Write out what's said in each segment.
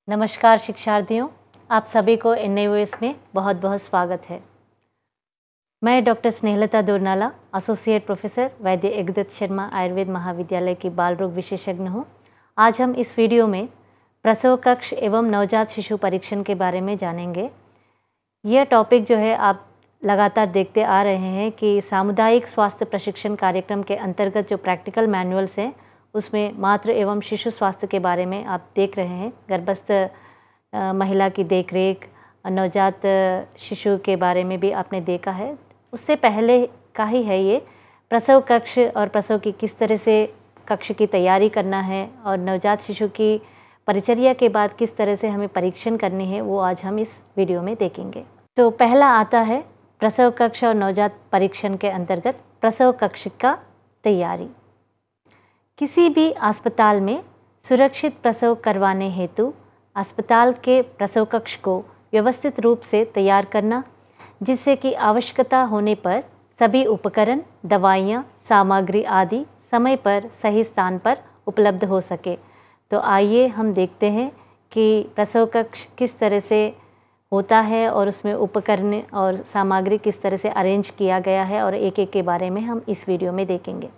नमस्कार शिक्षार्थियों, आप सभी को NIOS में बहुत बहुत स्वागत है। मैं डॉक्टर स्नेहलता दुरनाला, एसोसिएट प्रोफेसर वैद्य एकदत्त शर्मा आयुर्वेद महाविद्यालय की बाल रोग विशेषज्ञ हूँ। आज हम इस वीडियो में प्रसव कक्ष एवं नवजात शिशु परीक्षण के बारे में जानेंगे। यह टॉपिक जो है आप लगातार देखते आ रहे हैं कि सामुदायिक स्वास्थ्य प्रशिक्षण कार्यक्रम के अंतर्गत जो प्रैक्टिकल मैनुअल्स हैं उसमें मातृ एवं शिशु स्वास्थ्य के बारे में आप देख रहे हैं। गर्भस्थ महिला की देखरेख, नवजात शिशु के बारे में भी आपने देखा है। उससे पहले का ही है ये प्रसव कक्ष और प्रसव की किस तरह से कक्ष की तैयारी करना है और नवजात शिशु की परिचर्या के बाद किस तरह से हमें परीक्षण करनी है, वो आज हम इस वीडियो में देखेंगे। तो पहला आता है प्रसव कक्ष और नवजात परीक्षण के अंतर्गत प्रसव कक्ष का तैयारी। किसी भी अस्पताल में सुरक्षित प्रसव करवाने हेतु अस्पताल के प्रसव कक्ष को व्यवस्थित रूप से तैयार करना, जिससे कि आवश्यकता होने पर सभी उपकरण, दवाइयाँ, सामग्री आदि समय पर सही स्थान पर उपलब्ध हो सके। तो आइए हम देखते हैं कि प्रसव कक्ष किस तरह से होता है और उसमें उपकरण और सामग्री किस तरह से अरेंज किया गया है, और एक एक के बारे में हम इस वीडियो में देखेंगे।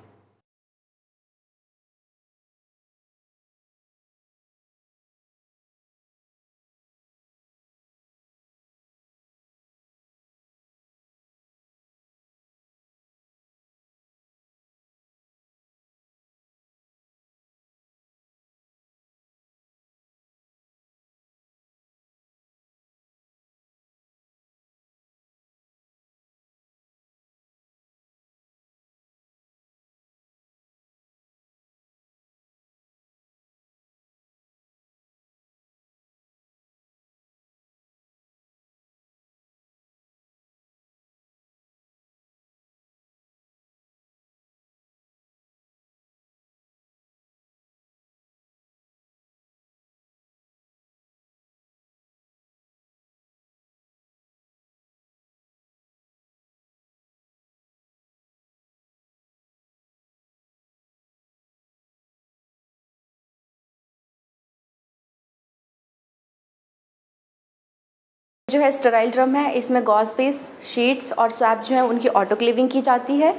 जो है स्टेराइल ड्रम है, इसमें गॉज पीस, शीट्स और स्वैप जो है उनकी ऑटोक्लेविंग की जाती है।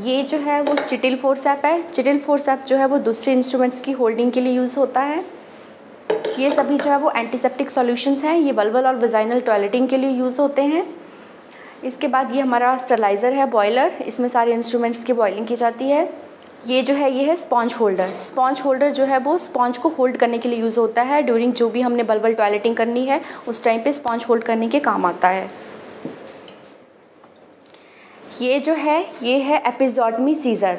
ये जो है वो चिटिल फोर्सेप है। चिटिल फोर्सेप जो है वो दूसरे इंस्ट्रूमेंट्स की होल्डिंग के लिए यूज़ होता है। ये सभी जो है वो एंटीसेप्टिक सॉल्यूशंस हैं। ये वल्वल और वेजाइनल टॉयलेटिंग के लिए यूज़ होते हैं। इसके बाद ये हमारा स्टरलाइज़र है, बॉयलर। इसमें सारे इंस्ट्रूमेंट्स की बॉयलिंग की जाती है। ये जो है ये है स्पॉन्ज होल्डर। स्पॉन्ज होल्डर जो है वो स्पॉन्ज को होल्ड करने के लिए यूज़ होता है। ड्यूरिंग जो भी हमने बल्बल टॉयलेटिंग करनी है उस टाइम पे स्पॉन्ज होल्ड करने के काम आता है। ये जो है ये है episiotomy scissor.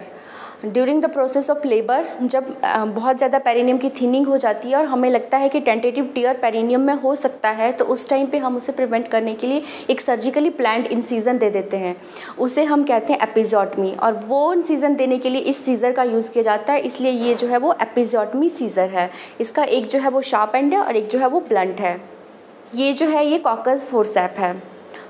During the process of labour, जब बहुत ज़्यादा पेरिनियम की थिनिंग हो जाती है और हमें लगता है कि टेंटेटिव टियर पेरिनियम में हो सकता है, तो उस टाइम पे हम उसे प्रिवेंट करने के लिए एक सर्जिकली प्लान्ड इंसीजन दे देते हैं। उसे हम कहते हैं एपिजोटमी, और वो इंसीजन देने के लिए इस सीज़र का यूज़ किया जाता है। इसलिए ये जो है वो एपिजोटमी सीज़र है। इसका एक जो है वो शार्प एंड है और एक जो है वो ब्लंट है। ये जो है ये कॉकस फोर्सेप है।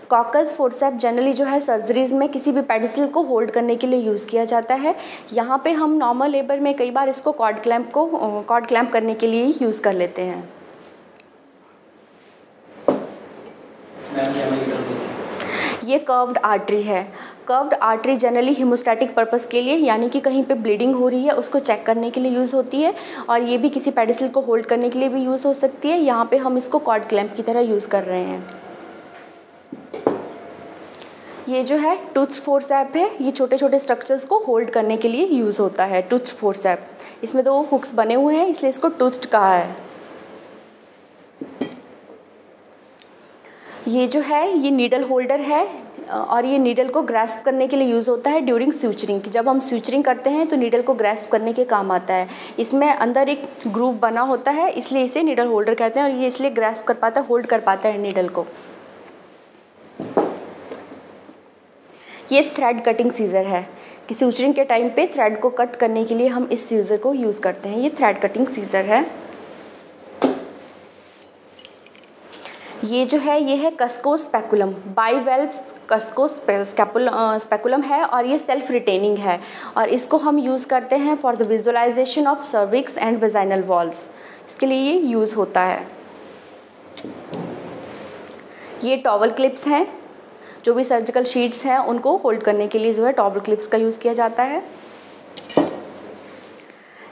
कॉकस फोर्सेप जनरली जो है सर्जरीज़ में किसी भी पेडिसिल को होल्ड करने के लिए यूज़ किया जाता है। यहाँ पे हम नॉर्मल लेबर में कई बार इसको कॉर्ड क्लैम्प करने के लिए यूज़ कर लेते हैं। ये कर्व्ड आर्टरी है। Curved artery generally haemostatic purpose के लिए, यानी कि कहीं पे ब्लीडिंग हो रही है उसको चेक करने के लिए यूज़ होती है, और ये भी किसी पेडिसिल को होल्ड करने के लिए भी यूज़ हो सकती है। यहाँ पे हम इसको कॉर्ड क्लैम्प की तरह यूज़ कर रहे हैं। ये जो है टूथ फोर्सेप है। ये छोटे छोटे स्ट्रक्चर्स को होल्ड करने के लिए यूज़ होता है, टूथ फोर्सेप। इसमें 2 हुक्स बने हुए हैं, इसलिए इसको टूथ कहा है। ये जो है ये नीडल होल्डर है, और ये नीडल को ग्रैस्प करने के लिए यूज़ होता है ड्यूरिंग स्यूचरिंग। जब हम स्यूचरिंग करते हैं तो नीडल को ग्रैस्प करने के काम आता है। इसमें अंदर एक ग्रूव बना होता है, इसलिए इसे नीडल होल्डर कहते हैं, और ये इसलिए ग्रैस्प कर पाता है, होल्ड कर पाता है नीडल को। ये थ्रेड कटिंग सीज़र है कि स्यूचरिंग के टाइम पे थ्रेड को कट करने के लिए हम इस सीज़र को यूज़ करते हैं। ये थ्रेड कटिंग सीज़र है। ये जो है ये है कस्को स्पेकुलम। बाईवेल्व्स कस्को स्पेकुलम है, और ये सेल्फ रिटेनिंग है, और इसको हम यूज़ करते हैं for the visualization of cervix and vaginal walls. इसके लिए ये यूज़ होता है। ये टॉवल क्लिप्स हैं, जो भी सर्जिकल शीट्स हैं उनको होल्ड करने के लिए जो है टॉवल क्लिप्स का यूज़ किया जाता है।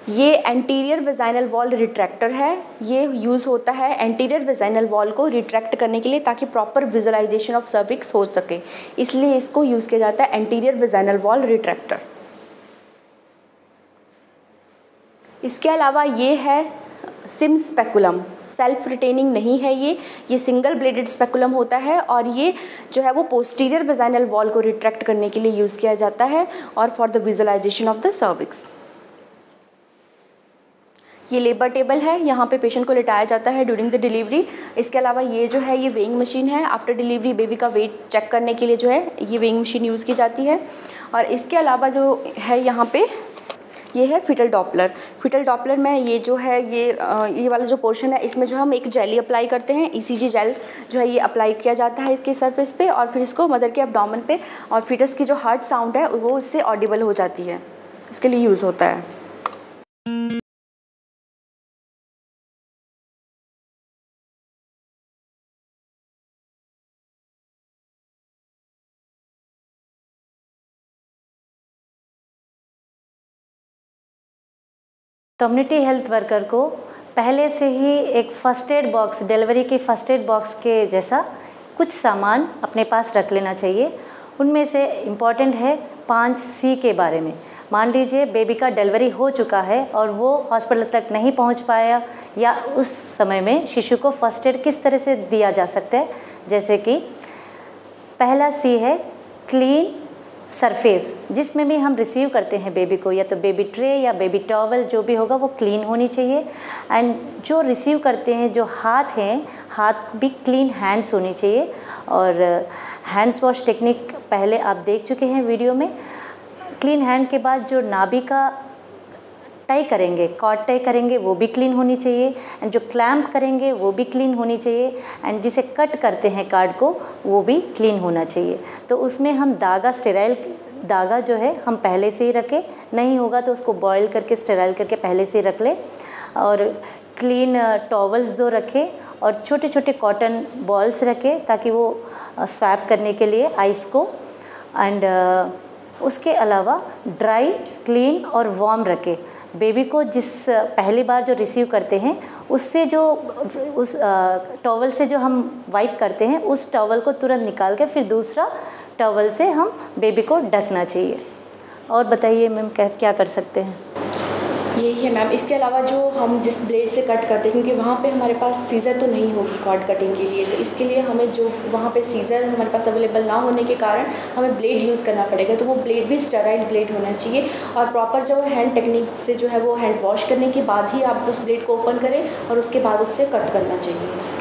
ये एंटीरियर वेजाइनल वॉल रिट्रैक्टर है। ये यूज़ होता है एंटीरियर वेजाइनल वॉल को रिट्रैक्ट करने के लिए ताकि प्रॉपर विजुअलाइजेशन ऑफ सर्विक्स हो सके, इसलिए इसको यूज़ किया जाता है एंटीरियर वेजाइनल वॉल रिट्रैक्टर। इसके अलावा ये है सिम स्पेकुलम। सेल्फ रिटेनिंग नहीं है ये सिंगल ब्लेडेड स्पेकुलम होता है और ये जो है वो पोस्टीरियर वेजाइनल वॉल को रिट्रैक्ट करने के लिए यूज़ किया जाता है और for the visualization of the cervix. ये लेबर टेबल है, यहाँ पे पेशेंट को लिटाया जाता है ड्यूरिंग द डिलीवरी। इसके अलावा ये जो है ये वेइंग मशीन है। आफ्टर डिलीवरी बेबी का वेट चेक करने के लिए जो है ये वेइंग मशीन यूज़ की जाती है। और इसके अलावा जो है यहाँ पे ये है फिटल डॉपलर। फिटल डॉपलर में ये जो है ये वाला जो पोर्शन है इसमें जो हम एक जेली अप्लाई करते हैं, ECG जेल जो है ये अप्लाई किया जाता है इसके सरफेस पे और फिर इसको मदर के एब्डोमेन पे और फिटस की जो हार्ट साउंड है वो इससे ऑडिबल हो जाती है, इसके लिए यूज़ होता है। कम्युनिटी हेल्थ वर्कर को पहले से ही एक फ़र्स्ट एड बॉक्स, डिलीवरी के फ़र्स्ट एड बॉक्स के जैसा कुछ सामान अपने पास रख लेना चाहिए। उनमें से इम्पॉर्टेंट है 5C के बारे में। मान लीजिए बेबी का डिलीवरी हो चुका है और वो हॉस्पिटल तक नहीं पहुंच पाया, या उस समय में शिशु को फ़र्स्ट एड किस तरह से दिया जा सकता है, जैसे कि पहला C है क्लीन सरफेस, जिसमें भी हम रिसीव करते हैं बेबी को, या तो बेबी ट्रे या बेबी टॉवल जो भी होगा वो क्लीन होनी चाहिए। एंड जो रिसीव करते हैं जो हाथ हैं, हाथ भी क्लीन हैंड्स होनी चाहिए। और हैंड्स वॉश टेक्निक पहले आप देख चुके हैं वीडियो में। क्लीन हैंड के बाद जो नाभि का टाई करेंगे, कॉर्ड टाई करेंगे, वो भी क्लीन होनी चाहिए। एंड जो क्लैम्प करेंगे वो भी क्लीन होनी चाहिए। एंड जिसे कट करते हैं कार्ड को वो भी क्लीन होना चाहिए। तो उसमें हम धागा, स्टेराइल धागा जो है हम पहले से ही रखें, नहीं होगा तो उसको बॉईल करके स्टेराइल करके पहले से ही रख लें। और क्लीन टॉवल्स 2 रखें और छोटे छोटे कॉटन बॉल्स रखें ताकि वो स्वैप करने के लिए आइस को। एंड उसके अलावा ड्राई, क्लीन और वार्म रखें। बेबी को जिस पहली बार जो रिसीव करते हैं उससे जो उस टॉवल से जो हम वाइप करते हैं उस टॉवल को तुरंत निकाल के फिर दूसरा टॉवल से हम बेबी को ढकना चाहिए। और बताइए मैम क्या कर सकते हैं? यही है मैम। इसके अलावा जो हम जिस ब्लेड से कट करते हैं, क्योंकि वहाँ पे हमारे पास सीज़र तो नहीं होगी कॉर्ड कटिंग के लिए, तो इसके लिए हमें जो वहाँ पे सीज़र हमारे पास अवेलेबल ना होने के कारण हमें ब्लेड यूज़ करना पड़ेगा। तो वो ब्लेड भी स्टेराइल ब्लेड होना चाहिए और प्रॉपर जो हैंड टेक्निक से जो है वो हैंड वॉश करने के बाद ही आप उस ब्लेड को ओपन करें और उसके बाद उससे कट करना चाहिए।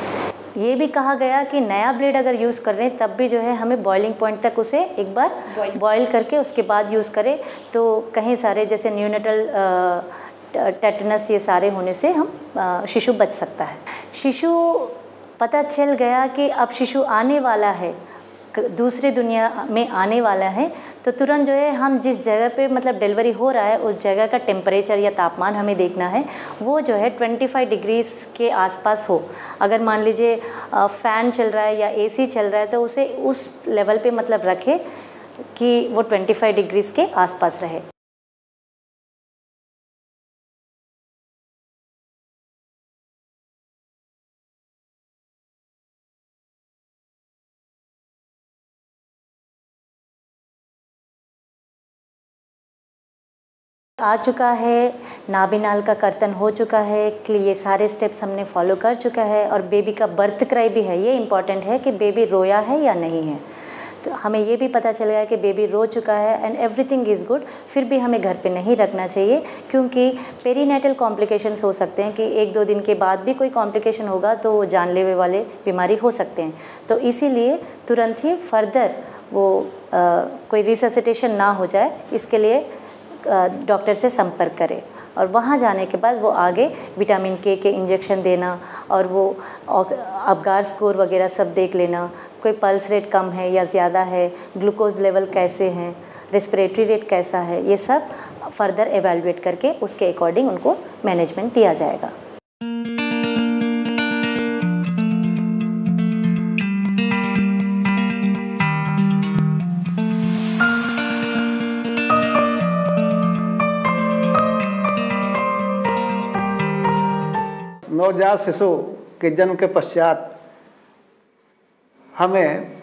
ये भी कहा गया कि नया ब्लेड अगर यूज़ कर रहे हैं तब भी जो है हमें बॉइलिंग पॉइंट तक उसे एक बार बॉईल करके उसके बाद यूज़ करें, तो कहीं सारे जैसे न्यूनेटल टेटनस ये सारे होने से हम शिशु बच सकता है। शिशु पता चल गया कि अब शिशु आने वाला है, दूसरे दुनिया में आने वाला है, तो तुरंत जो है हम जिस जगह पे मतलब डिलीवरी हो रहा है उस जगह का टेम्परेचर या तापमान हमें देखना है, वो जो है 25 डिग्रीज के आसपास हो। अगर मान लीजिए फ़ैन चल रहा है या AC चल रहा है तो उसे उस लेवल पे मतलब रखें कि वो 25 डिग्रीज के आसपास रहे। आ चुका है, नाभिनाल का कर्तन हो चुका है, ये सारे स्टेप्स हमने फॉलो कर चुका है और बेबी का बर्थ क्राई भी है। ये इम्पॉर्टेंट है कि बेबी रोया है या नहीं है। तो हमें ये भी पता चल गया कि बेबी रो चुका है एंड एवरीथिंग इज़ गुड। फिर भी हमें घर पे नहीं रखना चाहिए क्योंकि पेरीनेटल कॉम्प्लिकेशंस हो सकते हैं कि 1-2 दिन के बाद भी कोई कॉम्प्लिकेशन होगा तो जानलेवा वाले बीमारी हो सकते हैं। तो इसीलिए तुरंत ही फर्दर वो कोई रिससिटेशन ना हो जाए, इसके लिए डॉक्टर से संपर्क करें और वहाँ जाने के बाद वो आगे विटामिन K के इंजेक्शन देना और वो अबगार स्कोर वगैरह सब देख लेना, कोई पल्स रेट कम है या ज़्यादा है, ग्लूकोज लेवल कैसे हैं, रेस्पिरेटरी रेट कैसा है, ये सब फर्दर एवेलुएट करके उसके अकॉर्डिंग उनको मैनेजमेंट दिया जाएगा। नवजात शिशु के जन्म के पश्चात हमें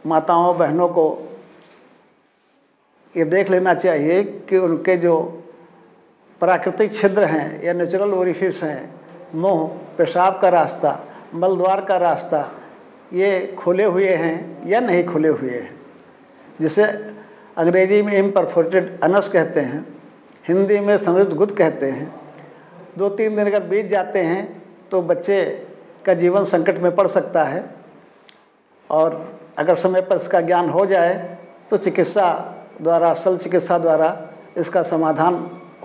माताओं बहनों को ये देख लेना चाहिए कि उनके जो प्राकृतिक छिद्र हैं या नेचुरल ओरिफिस हैं, मुंह, पेशाब का रास्ता, मलद्वार का रास्ता, ये खुले हुए हैं या नहीं खुले हुए हैं, जिसे अंग्रेजी में इम्परफोरेटेड अनस कहते हैं, हिंदी में समृद्ध गुद कहते हैं। 2-3 दिन अगर बीत जाते हैं तो बच्चे का जीवन संकट में पड़ सकता है, और अगर समय पर इसका ज्ञान हो जाए तो चिकित्सा द्वारा, शल्य चिकित्सा द्वारा इसका समाधान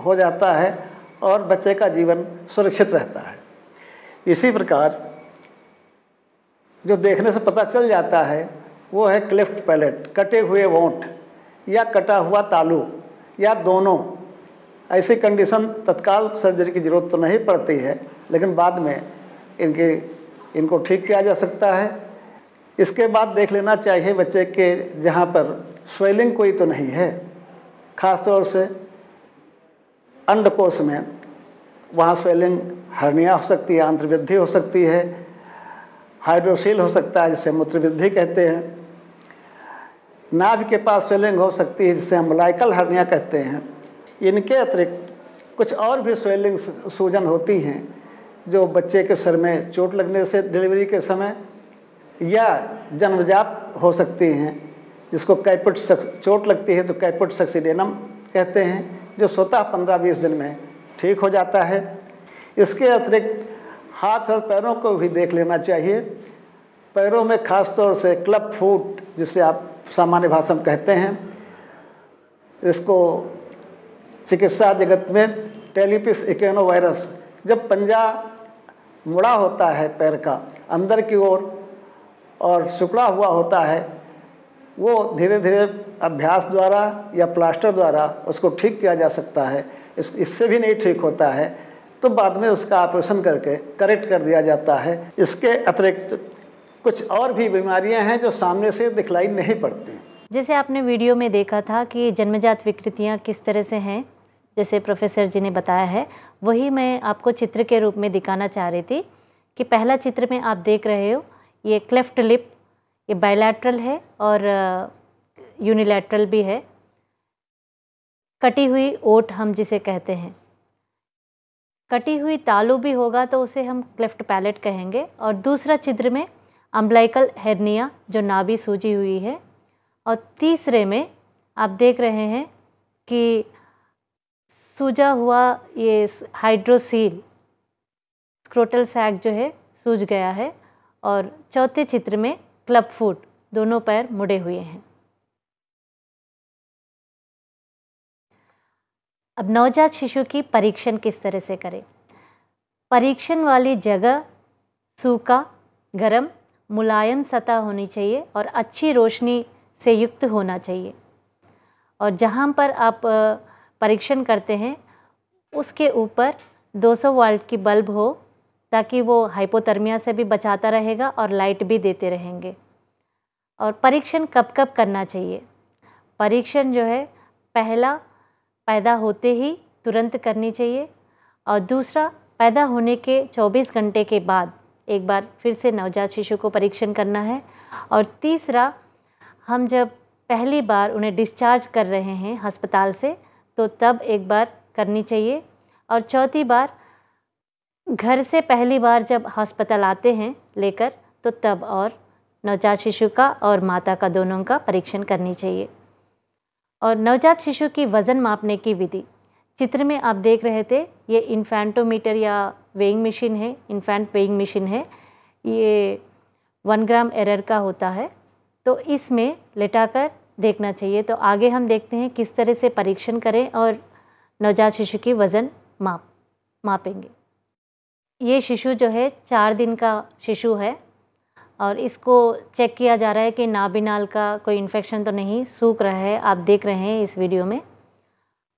हो जाता है और बच्चे का जीवन सुरक्षित रहता है। इसी प्रकार जो देखने से पता चल जाता है वो है क्लेफ्ट पैलेट, कटे हुए होंठ या कटा हुआ तालू या दोनों। ऐसी कंडीशन तत्काल सर्जरी की ज़रूरत तो नहीं पड़ती है, लेकिन बाद में इनको ठीक किया जा सकता है। इसके बाद देख लेना चाहिए बच्चे के जहाँ पर स्वेलिंग कोई तो नहीं है, ख़ास तौर से अंडकोश में, वहाँ स्वेलिंग हर्निया हो सकती है, आंत्रवृद्धि हो सकती है, हाइड्रोसील हो सकता है जिसे मूत्रवृद्धि कहते हैं, नाभि के पास स्वेलिंग हो सकती है जिसे हम अम्बिलिकल हर्निया कहते हैं। इनके अतिरिक्त कुछ और भी स्वेलिंग सूजन होती हैं जो बच्चे के सर में चोट लगने से डिलीवरी के समय या जन्मजात हो सकती हैं, जिसको कैपुट चोट लगती है तो कैपुट सक्सीडेनम कहते हैं, जो स्वतः 15-20 दिन में ठीक हो जाता है। इसके अतिरिक्त हाथ और पैरों को भी देख लेना चाहिए। पैरों में खास तौर से क्लब फुट, जिसे आप सामान्य भाषा में कहते हैं, इसको चिकित्सा जगत में टेलिपिस इकेनोवायरस, जब पंजा मुड़ा होता है पैर का अंदर की ओर और सिकुड़ा हुआ होता है, वो धीरे धीरे अभ्यास द्वारा या प्लास्टर द्वारा उसको ठीक किया जा सकता है। इससे भी नहीं ठीक होता है तो बाद में उसका ऑपरेशन करके करेक्ट कर दिया जाता है। इसके अतिरिक्त कुछ और भी बीमारियां हैं जो सामने से दिखलाई नहीं पड़ती। जैसे आपने वीडियो में देखा था कि जन्मजात विकृतियां किस तरह से हैं, जैसे प्रोफेसर जी ने बताया है, वही मैं आपको चित्र के रूप में दिखाना चाह रही थी कि पहला चित्र में आप देख रहे हो, ये क्लेफ्ट लिप, ये बायलैटरल है और यूनिलैटरल भी है। कटी हुई ओठ हम जिसे कहते हैं, कटी हुई तालू भी होगा तो उसे हम क्लेफ्ट पैलेट कहेंगे। और दूसरा चित्र में अम्बिलिकल हेर्निया जो नाभि सूजी हुई है, और तीसरे में आप देख रहे हैं कि सूजा हुआ ये हाइड्रोसील स्क्रोटल सैक जो है सूज गया है, और चौथे चित्र में क्लब फुट, दोनों पैर मुड़े हुए हैं। अब नवजात शिशु की परीक्षण किस तरह से करें। परीक्षण वाली जगह सूखा, गरम, मुलायम सतह होनी चाहिए और अच्छी रोशनी से युक्त होना चाहिए। और जहाँ पर आप परीक्षण करते हैं उसके ऊपर 200 वाट की बल्ब हो, ताकि वो हाइपोथर्मिया से भी बचाता रहेगा और लाइट भी देते रहेंगे। और परीक्षण कब कब करना चाहिए। परीक्षण जो है, पहला पैदा होते ही तुरंत करनी चाहिए, और दूसरा पैदा होने के 24 घंटे के बाद एक बार फिर से नवजात शिशु को परीक्षण करना है, और तीसरा हम जब पहली बार उन्हें डिस्चार्ज कर रहे हैं अस्पताल से तो तब एक बार करनी चाहिए, और चौथी बार घर से पहली बार जब अस्पताल आते हैं लेकर तो तब और नवजात शिशु का और माता का दोनों का परीक्षण करनी चाहिए। और नवजात शिशु की वज़न मापने की विधि चित्र में आप देख रहे थे, ये इन्फेंटोमीटर या वेइंग मशीन है, इन्फेंट वेइंग मशीन है, ये 1 ग्राम एरर का होता है, तो इसमें लेटाकर देखना चाहिए। तो आगे हम देखते हैं किस तरह से परीक्षण करें और नवजात शिशु की वज़न मापेंगे। ये शिशु जो है 4 दिन का शिशु है, और इसको चेक किया जा रहा है कि नाभिनाल का कोई इन्फेक्शन तो नहीं सूख रहा है, आप देख रहे हैं इस वीडियो में,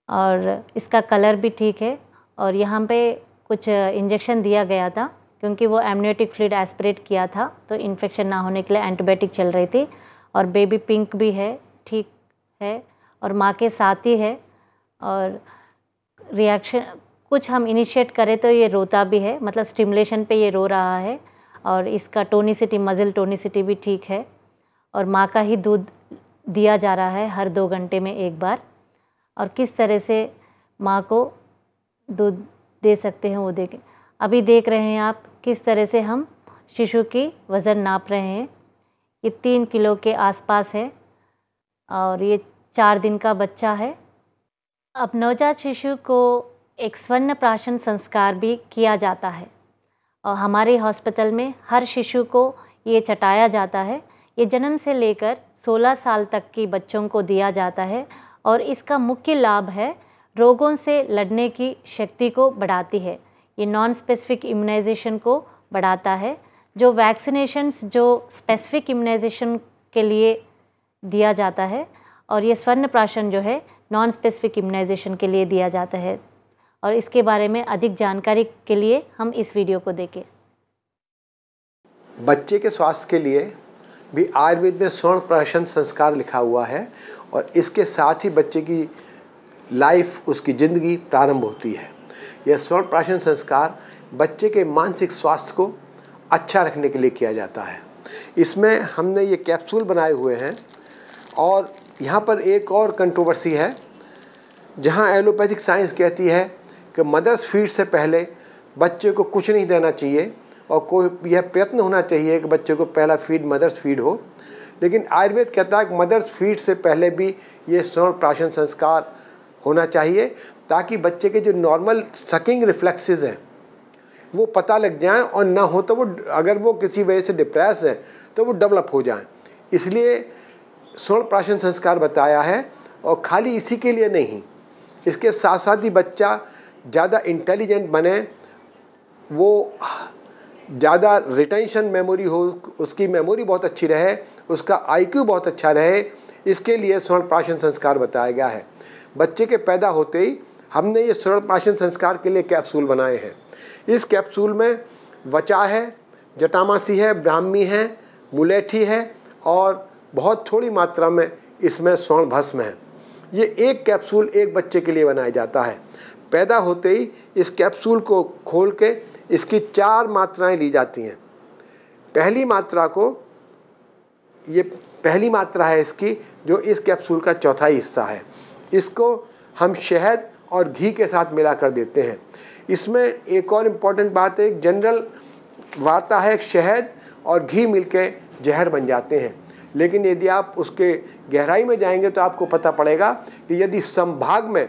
और इसका कलर भी ठीक है। और यहाँ पे कुछ इंजेक्शन दिया गया था क्योंकि वो एमनियोटिक फ्लूइड एस्पिरेट किया था, तो इन्फेक्शन ना होने के लिए एंटीबायोटिक चल रही थी। और बेबी पिंक भी है, ठीक है, और माँ के साथ ही है, और रिएक्शन कुछ हम इनिशिएट करें तो ये रोता भी है, मतलब स्टिमुलेशन पे ये रो रहा है, और इसका टोनिसिटी, मज़ल टोनिसिटी भी ठीक है, और माँ का ही दूध दिया जा रहा है हर 2 घंटे में एक बार। और किस तरह से माँ को दूध दे सकते हैं वो देखें। अभी देख रहे हैं आप किस तरह से हम शिशु की वज़न नाप रहे हैं। ये 3 किलो के आसपास है और ये 4 दिन का बच्चा है। अब नवजात शिशु को एक स्वर्ण प्राशन संस्कार भी किया जाता है और हमारे हॉस्पिटल में हर शिशु को ये चटाया जाता है। ये जन्म से लेकर 16 साल तक के बच्चों को दिया जाता है और इसका मुख्य लाभ है रोगों से लड़ने की शक्ति को बढ़ाती है। ये नॉन स्पेसिफिक इम्यूनाइजेशन को बढ़ाता है। जो वैक्सीनेशंस जो स्पेसिफिक इम्यूनाइजेशन के लिए दिया जाता है, और ये स्वर्ण प्राशन जो है नॉन स्पेसिफिक इम्यूनाइजेशन के लिए दिया जाता है। और इसके बारे में अधिक जानकारी के लिए हम इस वीडियो को देखें। बच्चे के स्वास्थ्य के लिए भी आयुर्वेद में स्वर्ण प्राशन संस्कार लिखा हुआ है और इसके साथ ही बच्चे की लाइफ, उसकी ज़िंदगी प्रारंभ होती है। यह स्वर्ण प्राशन संस्कार बच्चे के मानसिक स्वास्थ्य को अच्छा रखने के लिए किया जाता है। इसमें हमने ये कैप्सूल बनाए हुए हैं और यहाँ पर एक और कंट्रोवर्सी है, जहाँ एलोपैथिक साइंस कहती है कि मदर्स फीड से पहले बच्चे को कुछ नहीं देना चाहिए और कोई यह प्रयत्न होना चाहिए कि बच्चे को पहला फीड मदर्स फीड हो। लेकिन आयुर्वेद कहता है कि मदर्स फीड से पहले भी ये स्वर्ण प्राशन संस्कार होना चाहिए, ताकि बच्चे के जो नॉर्मल सकिंग रिफ्लेक्सेस हैं वो पता लग जाएं और ना हो तो वो, अगर वो किसी वजह से डिप्रेस है तो वो डेवलप हो जाएं। इसलिए स्वर्ण प्राशन संस्कार बताया है। और खाली इसी के लिए नहीं, इसके साथ साथ ही बच्चा ज़्यादा इंटेलिजेंट बने, वो ज़्यादा रिटेंशन मेमोरी हो, उसकी मेमोरी बहुत अच्छी रहे, उसका IQ बहुत अच्छा रहे, इसके लिए स्वर्ण प्राशन संस्कार बताया गया है। बच्चे के पैदा होते ही हमने ये स्वर्ण प्राशन संस्कार के लिए कैप्सूल बनाए हैं। इस कैप्सूल में वचा है, जटामासी है, ब्राह्मी है, मुलेठी है और बहुत थोड़ी मात्रा में इसमें स्वर्ण भस्म है। ये एक कैप्सूल एक बच्चे के लिए बनाया जाता है। पैदा होते ही इस कैप्सूल को खोल के इसकी 4 मात्राएं ली जाती हैं। पहली मात्रा को, ये पहली मात्रा है इसकी, जो इस कैप्सूल का चौथाई हिस्सा है। इसको हम शहद और घी के साथ मिला कर देते हैं। इसमें एक और इम्पॉर्टेंट बात है, एक जनरल वार्ता है, शहद और घी मिलके जहर बन जाते हैं। लेकिन यदि आप उसके गहराई में जाएंगे तो आपको पता पड़ेगा कि यदि संभाग में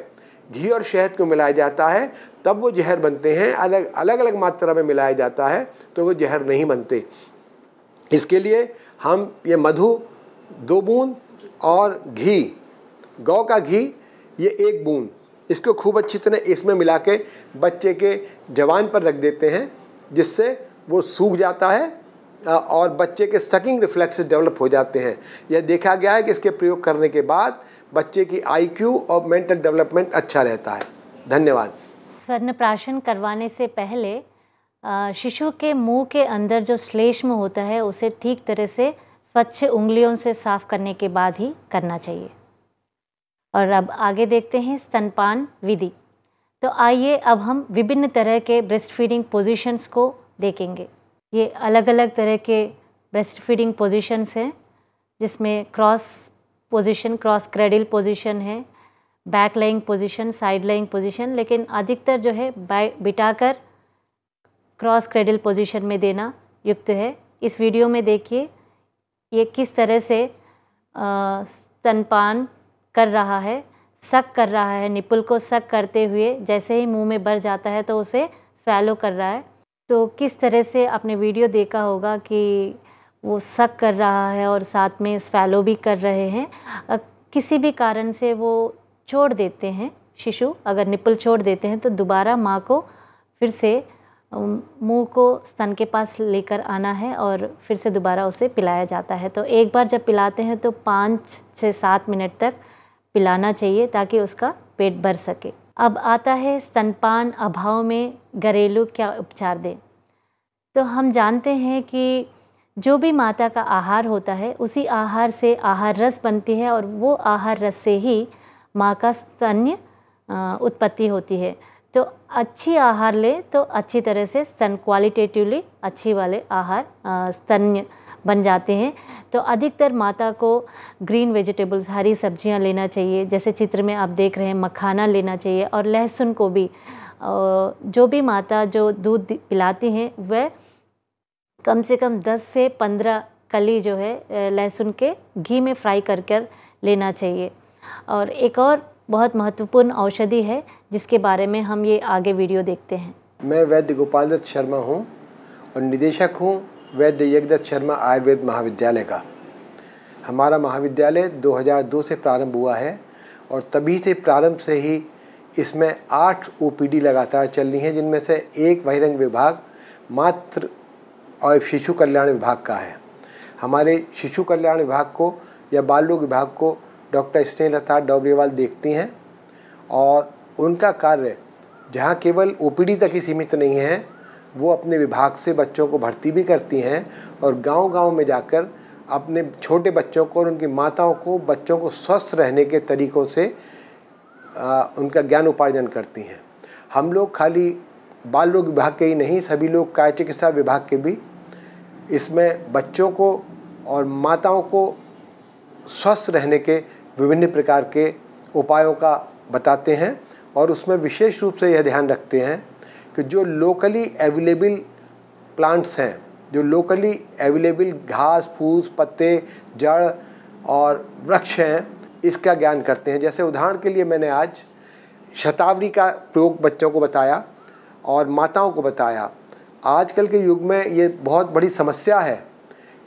घी और शहद को मिलाया जाता है तब वो जहर बनते हैं, अलग अलग मात्रा में मिलाया जाता है तो वो जहर नहीं बनते। इसके लिए हम ये मधु 2 बूंद और घी, गौ का घी ये 1 बूंद, इसको खूब अच्छी तरह इसमें मिला के बच्चे के जवान पर रख देते हैं, जिससे वो सूख जाता है और बच्चे के सकिंग रिफ्लेक्सेस डेवलप हो जाते हैं। यह देखा गया है कि इसके प्रयोग करने के बाद बच्चे की IQ और मेंटल डेवलपमेंट अच्छा रहता है। धन्यवाद। स्वर्ण प्राशन करवाने से पहले शिशु के मुंह के अंदर जो श्लेष्म होता है उसे ठीक तरह से स्वच्छ उंगलियों से साफ करने के बाद ही करना चाहिए। और अब आगे देखते हैं स्तनपान विधि। तो आइए अब हम विभिन्न तरह के ब्रेस्ट फीडिंग पोजीशंस को देखेंगे। ये अलग अलग तरह के ब्रेस्ट फीडिंग पोजीशंस हैं, जिसमें cross position, cross cradle position है, back lying position, side lying position, लेकिन अधिकतर जो है बिठाकर क्रॉस क्रेडल पोजीशन में देना युक्त है। इस वीडियो में देखिए ये किस तरह से स्तनपान कर रहा है, सक कर रहा है, निपुल को सक करते हुए जैसे ही मुंह में भर जाता है तो उसे स्वैलो कर रहा है। तो किस तरह से आपने वीडियो देखा होगा कि वो सक कर रहा है और साथ में स्वैलो भी कर रहे हैं। किसी भी कारण से वो छोड़ देते हैं शिशु, अगर निपुल छोड़ देते हैं तो दोबारा माँ को फिर से मुंह को स्तन के पास लेकर आना है और फिर से दोबारा उसे पिलाया जाता है। तो एक बार जब पिलाते हैं तो 5 से 7 मिनट तक पिलाना चाहिए ताकि उसका पेट भर सके। अब आता है स्तनपान अभाव में घरेलू क्या उपचार दें। तो हम जानते हैं कि जो भी माता का आहार होता है उसी आहार से आहार रस बनती है और वो आहार रस से ही माँ का स्तन्य उत्पत्ति होती है। तो अच्छी आहार ले तो अच्छी तरह से स्तन क्वालिटेटिवली अच्छी वाले आहार स्तन बन जाते हैं। तो अधिकतर माता को ग्रीन वेजिटेबल्स, हरी सब्जियां लेना चाहिए, जैसे चित्र में आप देख रहे हैं मखाना लेना चाहिए, और लहसुन को भी जो भी माता जो दूध पिलाती हैं वह कम से कम 10 से 15 कली जो है लहसुन के घी में फ्राई कर लेना चाहिए। और एक और बहुत महत्वपूर्ण औषधि है जिसके बारे में हम ये आगे वीडियो देखते हैं। मैं वैद्य गोपाल दत्त शर्मा हूँ और निदेशक हूँ वैद्य एकदत्त शर्मा आयुर्वेद महाविद्यालय का। हमारा महाविद्यालय 2002 से प्रारंभ हुआ है और तभी से प्रारंभ से ही इसमें 8 OPD लगातार चल रही हैं, जिनमें से एक बहिरंग विभाग मातृ और शिशु कल्याण विभाग का है। हमारे शिशु कल्याण विभाग को या बाल रोग विभाग को डॉक्टर स्नेहलता डोबरेवाल देखती हैं और उनका कार्य जहाँ केवल OPD तक ही सीमित नहीं है, वो अपने विभाग से बच्चों को भर्ती भी करती हैं और गांव-गांव में जाकर अपने छोटे बच्चों को और उनकी माताओं को बच्चों को स्वस्थ रहने के तरीक़ों से उनका ज्ञान उपार्जन करती हैं। हम लोग खाली बाल रोग विभाग के ही नहीं, सभी लोग काय चिकित्सा विभाग के भी इसमें बच्चों को और माताओं को स्वस्थ रहने के विभिन्न प्रकार के उपायों का बताते हैं और उसमें विशेष रूप से यह ध्यान रखते हैं कि जो लोकली अवेलेबल प्लांट्स हैं, जो लोकली अवेलेबल घास फूस पत्ते जड़ और वृक्ष हैं, इसका ज्ञान करते हैं। जैसे उदाहरण के लिए मैंने आज शतावरी का प्रयोग बच्चों को बताया और माताओं को बताया। आजकल के युग में ये बहुत बड़ी समस्या है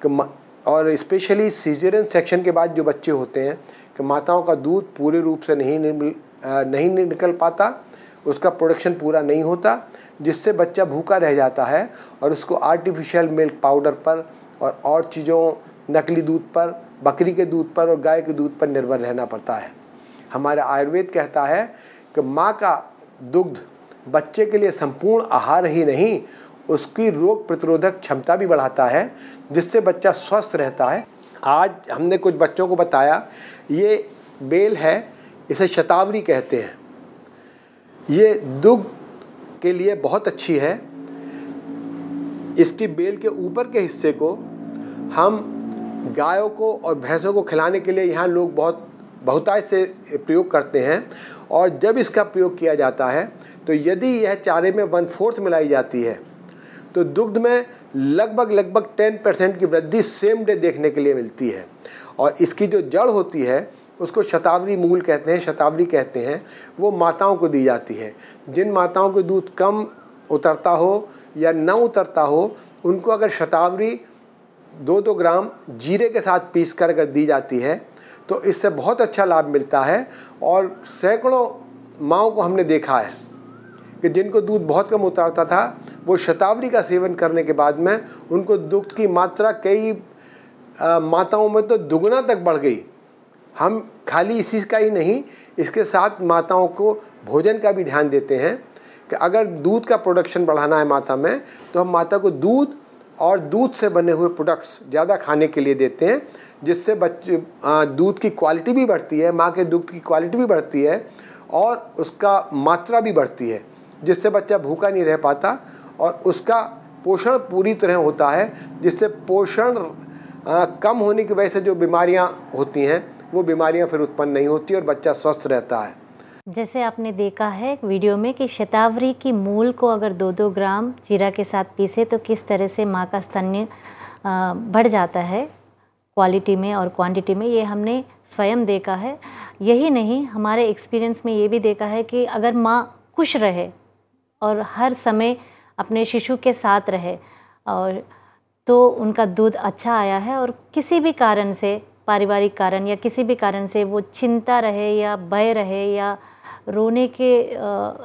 कि और स्पेशली सीजरियन सेक्शन के बाद जो बच्चे होते हैं कि माताओं का दूध पूरे रूप से नहीं निकल पाता, उसका प्रोडक्शन पूरा नहीं होता, जिससे बच्चा भूखा रह जाता है और उसको आर्टिफिशियल मिल्क पाउडर पर और चीज़ों, नकली दूध पर, बकरी के दूध पर और गाय के दूध पर निर्भर रहना पड़ता है। हमारा आयुर्वेद कहता है कि माँ का दुग्ध बच्चे के लिए संपूर्ण आहार ही नहीं, उसकी रोग प्रतिरोधक क्षमता भी बढ़ाता है, जिससे बच्चा स्वस्थ रहता है। आज हमने कुछ बच्चों को बताया, ये बेल है, इसे शतावरी कहते हैं। ये दुग्ध के लिए बहुत अच्छी है। इसकी बेल के ऊपर के हिस्से को हम गायों को और भैंसों को खिलाने के लिए यहाँ लोग बहुतायत से प्रयोग करते हैं। और जब इसका प्रयोग किया जाता है तो यदि यह चारे में 1/4 मिलाई जाती है तो दुग्ध में लगभग 10% की वृद्धि सेम डे देखने के लिए मिलती है। और इसकी जो जड़ होती है उसको शतावरी मूल कहते हैं, शतावरी कहते हैं, वो माताओं को दी जाती है। जिन माताओं को दूध कम उतरता हो या न उतरता हो, उनको अगर शतावरी 2-2 ग्राम जीरे के साथ पीस कर अगर दी जाती है तो इससे बहुत अच्छा लाभ मिलता है। और सैकड़ों माँओं को हमने देखा है कि जिनको दूध बहुत कम उतरता था, वो शतावरी का सेवन करने के बाद में उनको दुग्ध की मात्रा कई माताओं में तो दुगुना तक बढ़ गई। हम खाली इसी का ही नहीं, इसके साथ माताओं को भोजन का भी ध्यान देते हैं कि अगर दूध का प्रोडक्शन बढ़ाना है माता में, तो हम माता को दूध और दूध से बने हुए प्रोडक्ट्स ज़्यादा खाने के लिए देते हैं, जिससे बच्चे दूध की क्वालिटी भी बढ़ती है, माँ के दूध की क्वालिटी भी बढ़ती है और उसका मात्रा भी बढ़ती है, जिससे बच्चा भूखा नहीं रह पाता और उसका पोषण पूरी तरह होता है, जिससे पोषण कम होने की वजह से जो बीमारियां होती हैं वो बीमारियां फिर उत्पन्न नहीं होती और बच्चा स्वस्थ रहता है। जैसे आपने देखा है वीडियो में कि शतावरी की मूल को अगर 2-2 ग्राम जीरा के साथ पीसे तो किस तरह से माँ का स्तन्य बढ़ जाता है क्वालिटी में और क्वांटिटी में, ये हमने स्वयं देखा है। यही नहीं, हमारे एक्सपीरियंस में ये भी देखा है कि अगर माँ खुश रहे और हर समय अपने शिशु के साथ रहे और तो उनका दूध अच्छा आया है। और किसी भी कारण से, पारिवारिक कारण या किसी भी कारण से वो चिंता रहे या भय रहे या रोने के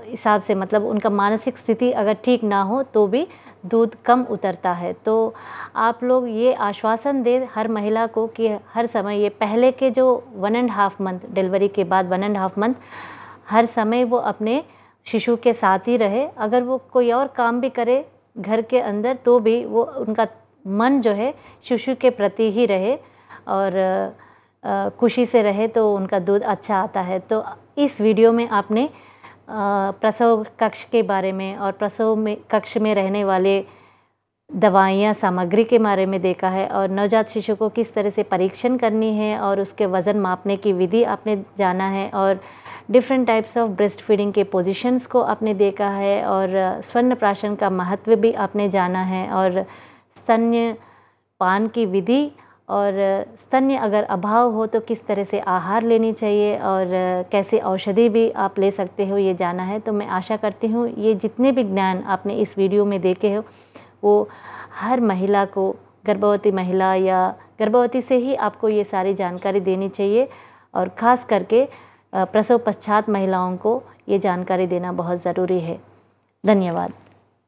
हिसाब से, मतलब उनका मानसिक स्थिति अगर ठीक ना हो तो भी दूध कम उतरता है। तो आप लोग ये आश्वासन दें हर महिला को कि हर समय, ये पहले के जो 1.5 मंथ डिलीवरी के बाद 1.5 मंथ हर समय वो अपने शिशु के साथ ही रहे। अगर वो कोई और काम भी करे घर के अंदर तो भी वो उनका मन जो है शिशु के प्रति ही रहे और खुशी से रहे तो उनका दूध अच्छा आता है। तो इस वीडियो में आपने प्रसव कक्ष के बारे में और प्रसव में कक्ष में रहने वाले दवाइयाँ सामग्री के बारे में देखा है, और नवजात शिशु को किस तरह से परीक्षण करनी है और उसके वज़न मापने की विधि आपने जाना है, और different types of breast feeding के पोजीशंस को आपने देखा है, और स्तन्यप्राशन का महत्व भी आपने जाना है, और स्तन्यपान की विधि, और स्तन्य अगर अभाव हो तो किस तरह से आहार लेनी चाहिए और कैसे औषधि भी आप ले सकते हो, ये जाना है। तो मैं आशा करती हूँ ये जितने भी ज्ञान आपने इस वीडियो में देखे हो वो हर महिला को, गर्भवती महिला या गर्भवती से ही आपको ये सारी जानकारी देनी चाहिए, और ख़ास करके प्रसव पश्चात महिलाओं को ये जानकारी देना बहुत ज़रूरी है। धन्यवाद।